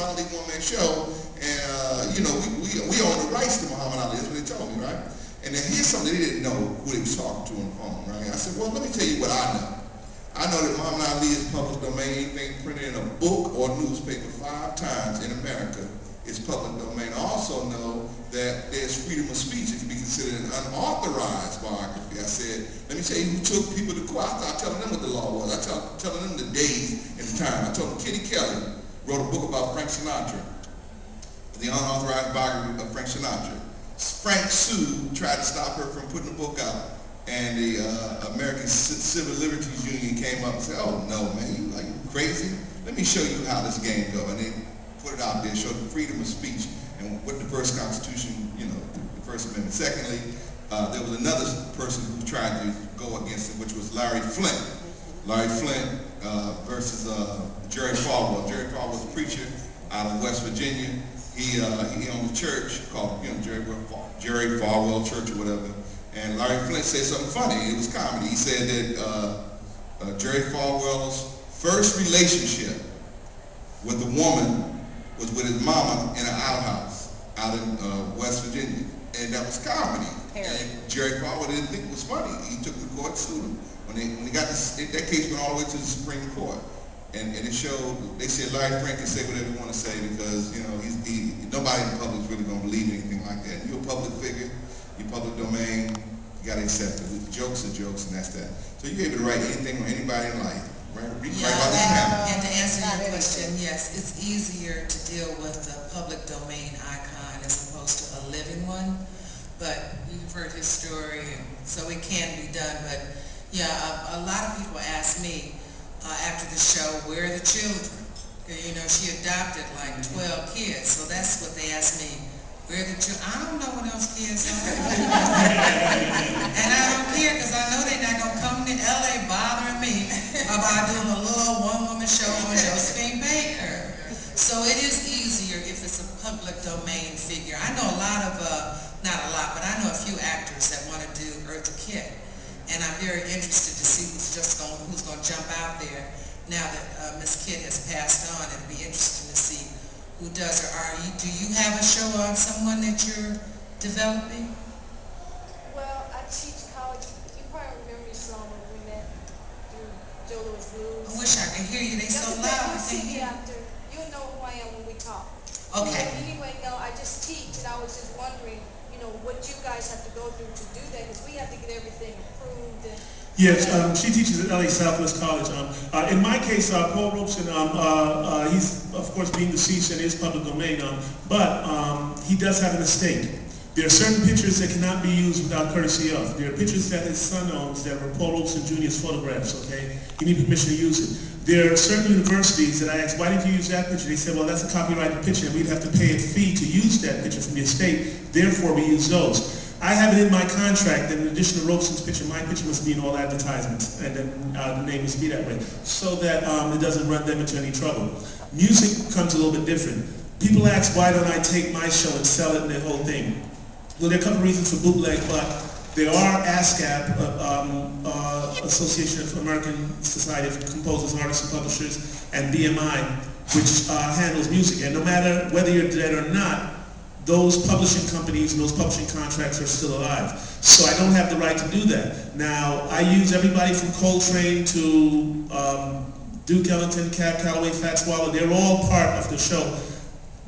Ali one-man show, and you know, we own the rights to Muhammad Ali. That's what they told me, right? And then here's something they didn't know who they was talking to on the phone, right? I said, well, let me tell you what I know. I know that Muhammad Ali is public domain. Anything printed in a book or newspaper 5 times in America is public domain. I also know that there's freedom of speech. It can be considered an unauthorized biography. I said, let me tell you who took people to court. I started telling them what the law was. I telling them the days and the time. I told them Kitty Kelly wrote a book about Frank Sinatra, the unauthorized biography of Frank Sinatra. Frank sued, tried to stop her from putting the book out, and the American Civil Liberties Union came up and said, oh no, man, are you crazy? Let me show you how this game goes. And they put it out there, showed the freedom of speech and what the first Constitution, you know, the First Amendment. Secondly, there was another person who tried to go against it, which was Larry Flint. Larry Flint versus Jerry Falwell. Jerry Falwell was a preacher out of West Virginia. He owned a church called, you know, Jerry Falwell Church or whatever. And Larry Flint said something funny. It was comedy. He said that Jerry Falwell's first relationship with a woman was with his mama in an outhouse out in West Virginia. And that was comedy. And Jerry Falwell didn't think it was funny. He took the court, sued him. When they got this, that case went all the way to the Supreme Court. And it showed, they said Larry Frank can say whatever he want to say because, you know, nobody in the public is really going to believe anything like that. You're a public figure, you're public domain, you got to accept it. Jokes are jokes, and that's that. So you're able to write anything on anybody in life, right? Yeah, and to answer your question, yes, it's easier to deal with a public domain icon as opposed to a living one. But you've heard his story, so it can be done. But yeah, a lot of people ask me, after the show, where are the children? You know, she adopted like 12 kids, so that's what they asked me. Where are the children? I don't know what else kids are. And I don't care because I know they're not going to come to LA bothering me about doing a little one-woman show on Josephine Baker. So it is easier if it's a public domain figure. I know a lot of, not a lot, but I know a few actors that want to do Eartha Kitt. And I'm very interested to see who's going to jump out there now that Miss Kidd has passed on. It'll be interesting to see who does her. Do you have a show on someone that you're developing? Well, I teach college. You probably remember me some when we met through Joe Louis Blues. I wish I could hear you. They so loud. You'll see me after. You'll know who I am when we talk. Okay. So anyway, no, I just teach, and I was just wondering, you know, what you guys have to go through to do that, because we have to get everything approved. And yes, she teaches at LA Southwest College. In my case, Paul Robeson, he's of course being deceased and is public domain, but he does have an estate. There are certain pictures that cannot be used without courtesy of. There are pictures that his son owns that were Paul Robeson Jr.'s photographs, okay? You need permission to use it. There are certain universities that I asked, why did you use that picture? They said, well, that's a copyrighted picture, and we'd have to pay a fee to use that picture from the estate, therefore we use those. I have it in my contract that in addition to Robeson's picture, my picture must be in all advertisements, and then the name must be that way, so that it doesn't run them into any trouble. Music comes a little bit different. People ask, why don't I take my show and sell it and the whole thing? Well, there are a couple of reasons for bootleg, but there are ASCAP, Association of American Society of Composers, Artists, and Publishers, and BMI, which handles music. And no matter whether you're dead or not, those publishing companies and those publishing contracts are still alive. So I don't have the right to do that. Now, I use everybody from Coltrane to Duke Ellington, Cab Calloway, Fats Waller. They're all part of the show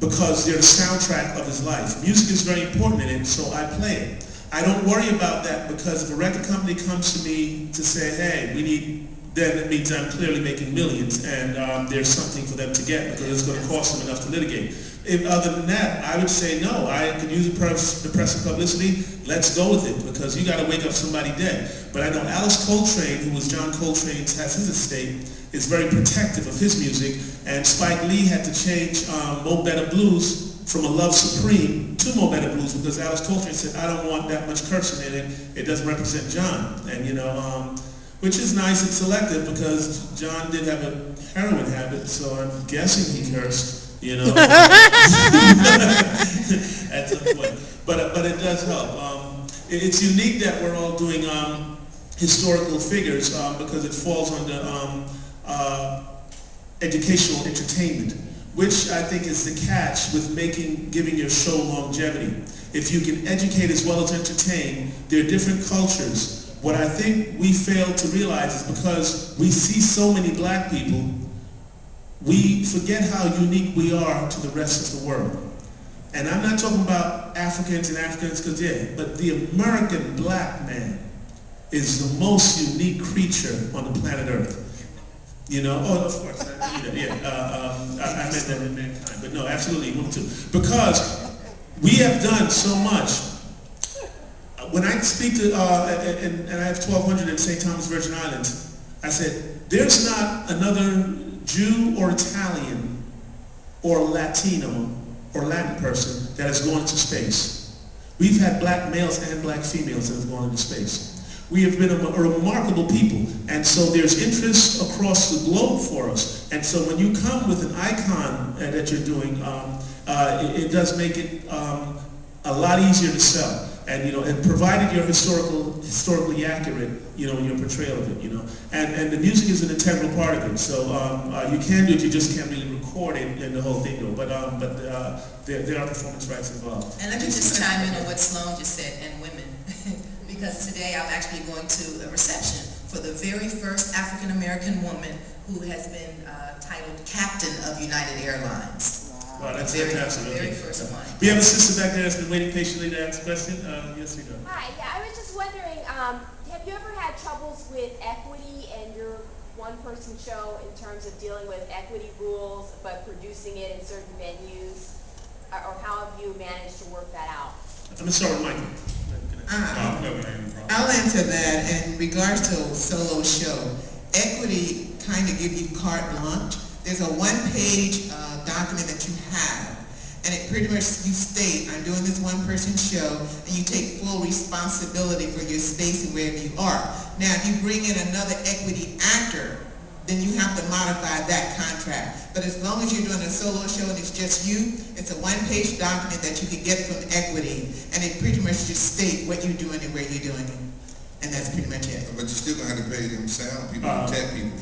because they're the soundtrack of his life. Music is very important in it, so I play it. I don't worry about that because if a record company comes to me to say, hey, we need, then it means I'm clearly making millions and there's something for them to get because it's going to cost them enough to litigate. If, other than that, I would say no, I can use the press and publicity, let's go with it because you got to wake up somebody dead. But I know Alice Coltrane, who was John Coltrane's, has his estate, is very protective of his music, and Spike Lee had to change Mo Better Blues from A Love Supreme to Mo Better Blues because Alice Coltrane said, I don't want that much cursing in it, it doesn't represent John. And you know, which is nice and selective because John did have a heroin habit, so I'm guessing he cursed, you know, at some point. But it does help. It's unique that we're all doing historical figures because it falls under educational entertainment. which I think is the catch with giving your show longevity. If you can educate as well as entertain, there are different cultures. What I think we fail to realize is because we see so many black people, we forget how unique we are to the rest of the world. And I'm not talking about Africans and Africans, because but the American black man is the most unique creature on the planet Earth. You know, oh, of course, I meant that in mankind, but no, absolutely, one too. Because we have done so much. When I speak to, and I have 1,200 in St. Thomas Virgin Islands, I said, there's not another Jew or Italian or Latino or Latin person that has gone into space. We've had black males and black females that have gone into space. We have been a remarkable people, and so there's interest across the globe for us. And so when you come with an icon that you're doing, it does make it a lot easier to sell. And and provided you're historically accurate, in your portrayal of it, and the music is an integral part of it. So you can do it, you just can't really record it and the whole thing though. But there are performance rights involved. And let me just chime in on what Sloan just said, and women, because today I'm actually going to a reception for the very first African American woman who has been titled Captain of United Airlines. Wow, that's fantastic. The very first one. We have a sister back there that's been waiting patiently to ask a question. Yes, we do. Hi, yeah, I was just wondering, have you ever had troubles with equity in your one-person show in terms of dealing with equity rules, but producing it in certain venues? Or how have you managed to work that out? I'm going to start with Michael. I'll answer that. In regards to a solo show, equity kind of gives you carte blanche. There's a one-page document that you have, and it pretty much, you state, I'm doing this one-person show, and you take full responsibility for your space and wherever you are. Now, if you bring in another equity actor, then you have to modify that contract. But as long as you're doing a solo show and it's just you, it's a one-page document that you can get from equity, and it pretty much just state what you're doing and where you're doing it. And that's pretty much it. But you're still going to have to pay them sound people and tech people.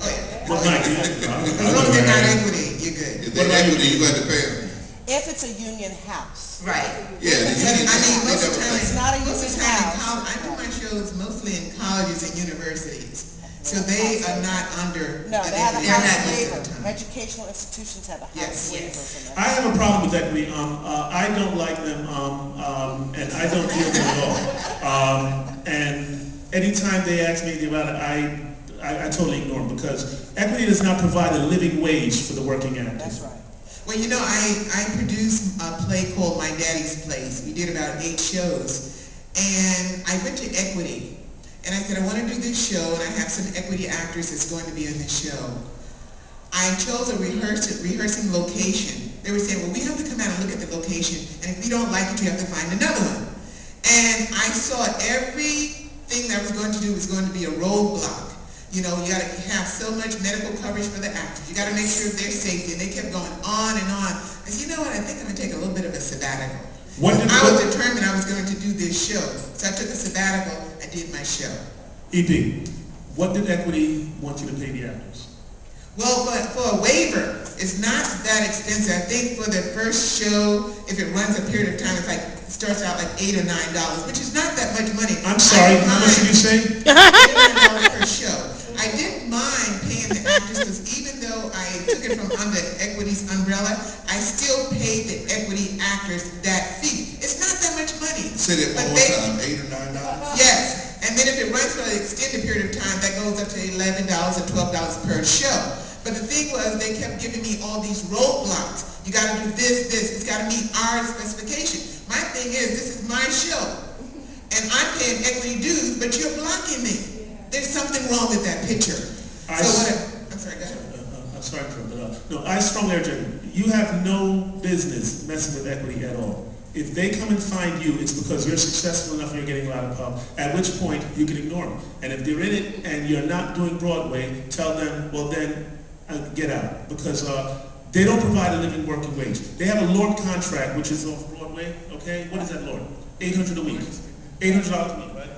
Oh, yeah. Well, Mike, As long as they're not equity, you're good. If they're equity, you're going to pay them. If it's a union house. Right. Yeah, I mean, most of the time, It's not a most of the union time in house. college, I do my shows mostly in colleges and universities. So they are not under. No, they have a they're house not waiver. most of the time. Educational institutions have a Yes. house waiver for that. I have a problem with equity. I don't like them, and I don't deal with them at all. And anytime they ask me about it, I totally ignore them, because equity does not provide a living wage for the working actor. That's right. Well, I produced a play called My Daddy's Place. We did about 8 shows. And I went to equity. And I said, I want to do this show, and I have some equity actors that's going to be in this show. I chose a rehearsing location. They were saying, well, we have to come out and look at the location, and if we don't like it, you have to find another one. And I saw everything that I was going to do was going to be a roadblock. You got to have so much medical coverage for the actors. You got to make sure of their safety. And they kept going on and on. I said, you know what, I think I'm going to take a little bit of a sabbatical. I was determined I was going to do this show. So I took a sabbatical and did my show. EP, what did equity want you to pay the actors? Well, for a waiver, it's not that expensive. I think for the first show, if it runs a period of time, it starts out like $8 or $9, which is not that much money. I'm sorry, how much did you say? $8 or $9 per show. I didn't mind paying the actors, because even though I took it from under equity's umbrella, I still paid the equity actors that fee. It's not that much money. Say that one more time, $8 or $9? Yes, and then if it runs for an extended period of time, that goes up to $11 or $12 per show. But the thing was, they kept giving me all these roadblocks. You got to do this, it's got to meet our specification. My thing is, this is my show, and I'm paying equity dues, but you're blocking me. There's something wrong with that picture. I'm sorry, go ahead. I'm sorry to interrupt. No, I strongly urge you. You have no business messing with equity at all. If they come and find you, it's because you're successful enough and you're getting a lot of pub, at which point you can ignore them. And if they're in it and you're not doing Broadway, tell them, well then, get out. Because they don't provide a living working wage. They have a Lord contract, which is off Broadway, okay? What is that, Lord? $800 a week. $800 a week, right?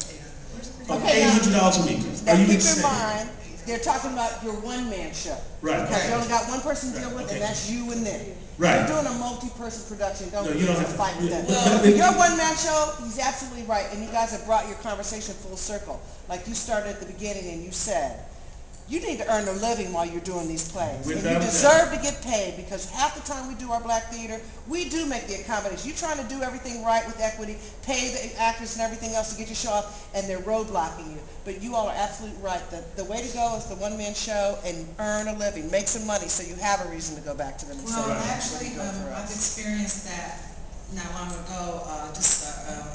Okay, $800 a week. Now Are you keep in insane? mind, They're talking about your one-man show. Right. Because you only got one person to deal with, Okay. and that's you and them. Right. You're doing a multi-person production. No, you don't have to fight with them. Well, But your one-man show, he's absolutely right, and you guys have brought your conversation full circle. Like you started at the beginning and you said, you need to earn a living while you're doing these plays. And you deserve to get paid, because half the time we do our black theater, we do make the accommodation. You're trying to do everything right with equity, pay the actors and everything else to get your show off, and they're roadblocking you. But you all are absolutely right. The way to go is the one-man show and earn a living, make some money so you have a reason to go back to them and say, Well, actually, I've experienced that not long ago,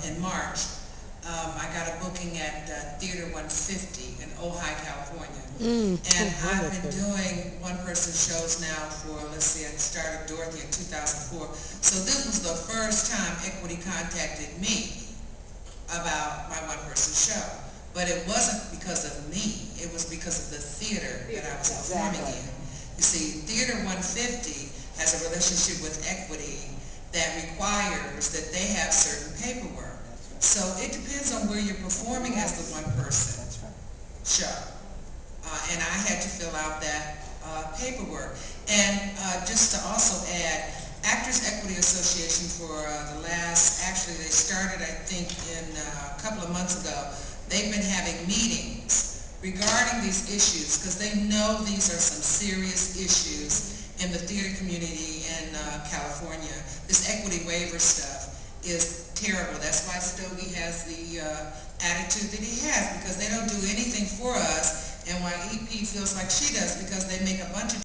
in March. I got a booking at Theater 150 in Ojai, California. And I've been doing one-person shows now for, let's see, I started Dorothy in 2004. So this was the first time Equity contacted me about my one-person show. But it wasn't because of me. It was because of the theater that I was performing in. You see, Theater 150 has a relationship with Equity that requires that they have certain paperwork. So it depends on where you're performing as the one-person show. And I had to fill out that paperwork. And just to also add, Actors Equity Association for the last, actually they started I think in a couple of months ago, they've been having meetings regarding these issues, because they know these are some serious issues in the theater community in California. This equity waiver stuff is terrible. That's why Stogie has the attitude that he has, because they don't do anything for us, and why EP feels like she does, because they make a bunch of